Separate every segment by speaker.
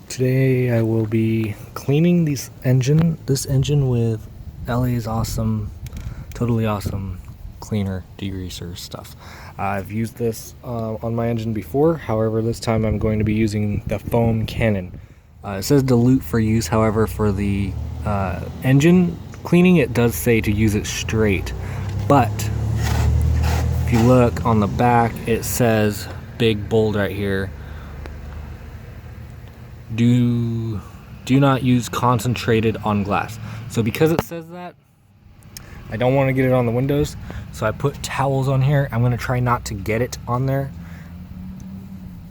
Speaker 1: Today I will be cleaning this engine with LA's awesome, totally awesome cleaner, degreaser stuff. I've used this on my engine before, however this time I'm going to be using the foam cannon. It says dilute for use, however for the engine cleaning it does say to use it straight. But if you look on the back, it says, big bold right here, do not use concentrated on glass. So because it says that, I don't want to get it on the windows, so I put towels on here. I'm going to try not to get it on there,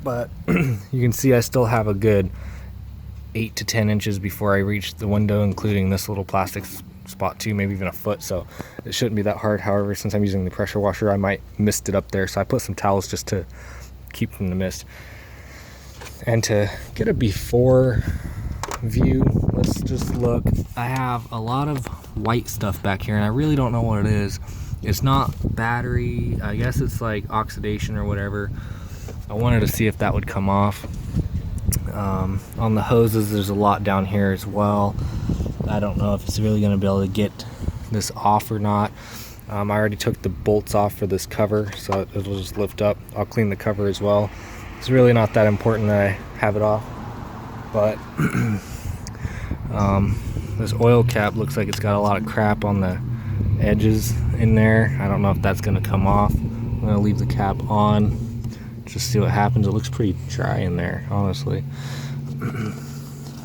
Speaker 1: but you can see I still have a good 8 to 10 inches before I reach the window, including this little plastic spot too, maybe even a foot, so it shouldn't be that hard. However, since I'm using the pressure washer, I might mist it up there, so I put some towels just to keep from the mist. And to get a before view, let's just look. I have a lot of white stuff back here and I really don't know what it is. It's not battery, I guess it's like oxidation or whatever. I wanted to see if that would come off. On the hoses there's a lot down here as well. I don't know if it's really going to be able to get this off or not. I already took the bolts off for this cover, so it'll just lift up. I'll clean the cover as well. It's really not that important that I have it off, but this oil cap looks like it's got a lot of crap on the edges in there. I don't know if that's going to come off. I'm going to leave the cap on, just see what happens. It looks pretty dry in there, honestly.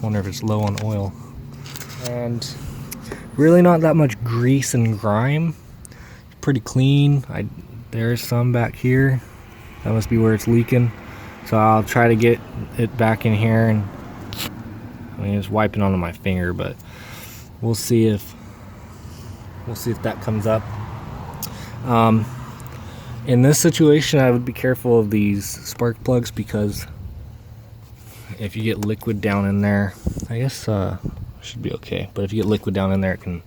Speaker 1: Wonder if it's low on oil. And really not that much grease and grime. Pretty clean. There's some back here. That must be where it's leaking. So I'll try to get it back in here, and I mean it's wiping onto my finger, but we'll see if that comes up. In this situation, I would be careful of these spark plugs because if you get liquid down in there, I guess should be okay. But if you get liquid down in there, it can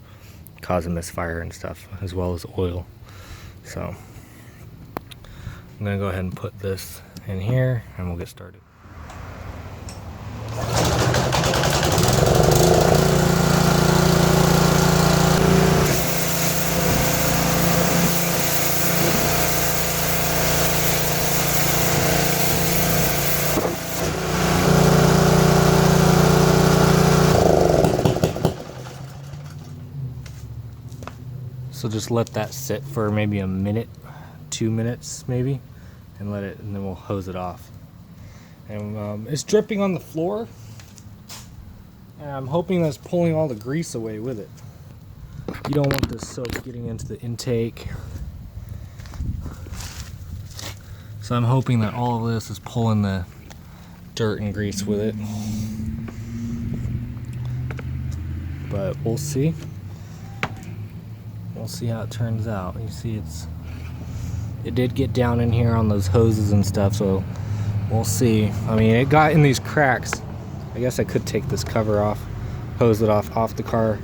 Speaker 1: cause a misfire and stuff, as well as oil. So I'm gonna go ahead and put this in here and we'll get started. So just let that sit for maybe a minute, 2 minutes maybe, and then we'll hose it off. And it's dripping on the floor, and I'm hoping that's pulling all the grease away with it. You don't want the soap getting into the intake, so I'm hoping that all of this is pulling the dirt and grease with it, but we'll see. We'll see how it turns out. You see it did get down in here on those hoses and stuff, so we'll see. I mean, it got in these cracks. I guess I could take this cover off, hose it off the car,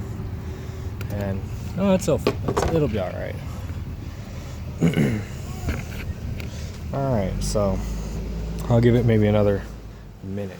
Speaker 1: and it'll be all right. All right, so I'll give it maybe another minute.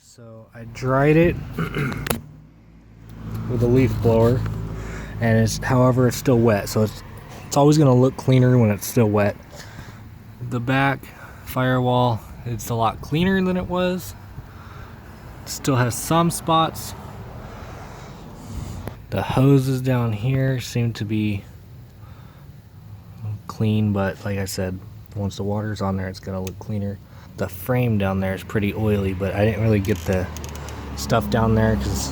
Speaker 1: So I dried it with a leaf blower, and however it's still wet, so it's always going to look cleaner when it's still wet. The back firewall, it's a lot cleaner than it was. Still has some spots. The hoses down here seem to be clean, but like I said, once the water's on there, it's gonna look cleaner. The frame down there is pretty oily, but I didn't really get the stuff down there because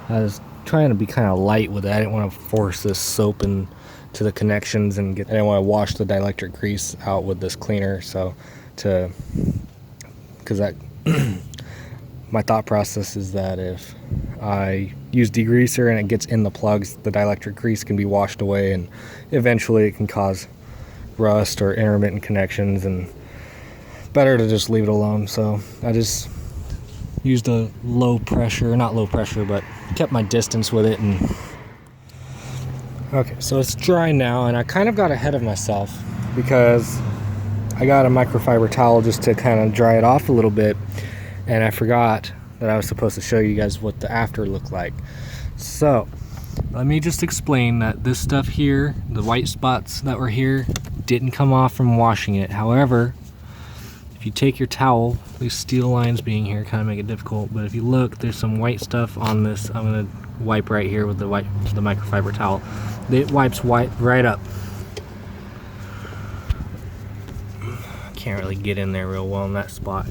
Speaker 1: I was trying to be kind of light with it. I didn't want to force this soap into the connections and I didn't want to wash the dielectric grease out with this cleaner. So because that my thought process is that if I use degreaser and it gets in the plugs, the dielectric grease can be washed away and eventually it can cause rust or intermittent connections, and better to just leave it alone. So I just used a low pressure, not low pressure, but kept my distance with it. And okay, so it's dry now, and I kind of got ahead of myself because I got a microfiber towel just to kind of dry it off a little bit, and I forgot that I was supposed to show you guys what the after looked like. So let me just explain that this stuff here, the white spots that were here, didn't come off from washing it. However, if you take your towel, these steel lines being here kind of make it difficult, but if you look, there's some white stuff on this. I'm gonna wipe right here with the microfiber towel. It wipes right up. Can't really get in there real well in that spot.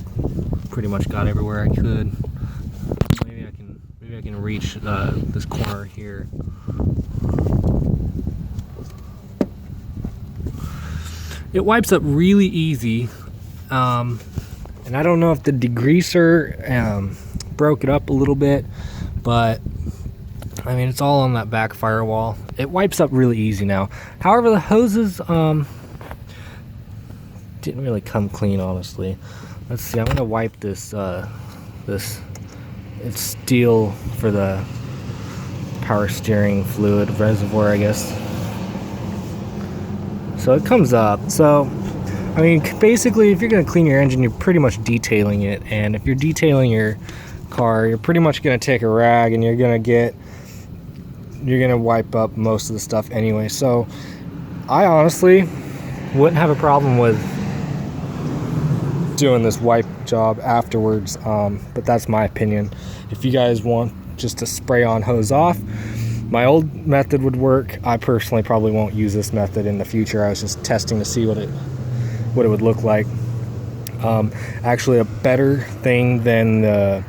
Speaker 1: Pretty much got everywhere I could. Maybe I can reach this corner here. It wipes up really easy. And I don't know if the degreaser broke it up a little bit, but I mean, it's all on that back firewall. It wipes up really easy now. However, the hoses didn't really come clean, honestly. Let's see, I'm gonna wipe this it's steel for the power steering fluid reservoir, I guess. So it comes up. So I mean, basically, if you're going to clean your engine, you're pretty much detailing it. And if you're detailing your car, you're pretty much going to take a rag and you're going to wipe up most of the stuff anyway. So I honestly wouldn't have a problem with doing this wipe job afterwards. But that's my opinion. If you guys want just to spray on, hose off, my old method would work. I personally probably won't use this method in the future. I was just testing to see what it would look like. Actually, a better thing than the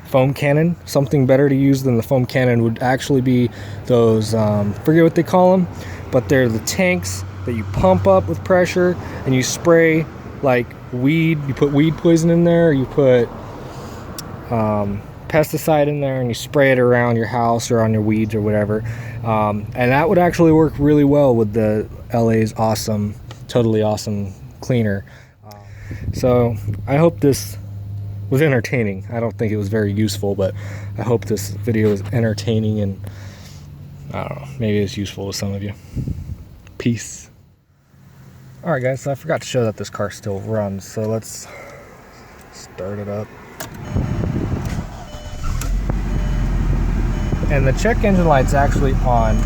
Speaker 1: foam cannon, something better to use than the foam cannon would actually be those, forget what they call them, but they're the tanks that you pump up with pressure and you spray like weed. You put weed poison in there, or you put pesticide in there and you spray it around your house or on your weeds or whatever. And that would actually work really well with the LA's awesome, totally awesome cleaner. So I hope this was entertaining. I don't think it was very useful, but I hope this video is entertaining and I don't know, maybe it's useful to some of you. Peace. Alright guys, so I forgot to show that this car still runs, so let's start it up. And the check engine light's actually on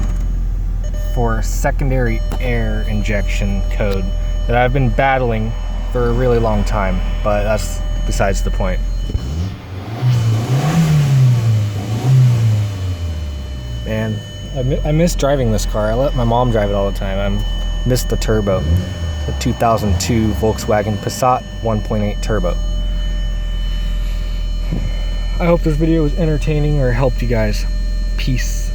Speaker 1: for secondary air injection code that I've been battling for a really long time, but that's besides the point. Man, I miss driving this car. I let my mom drive it all the time. I miss the turbo. The 2002 Volkswagen Passat 1.8 turbo. I hope this video was entertaining or helped you guys. Peace.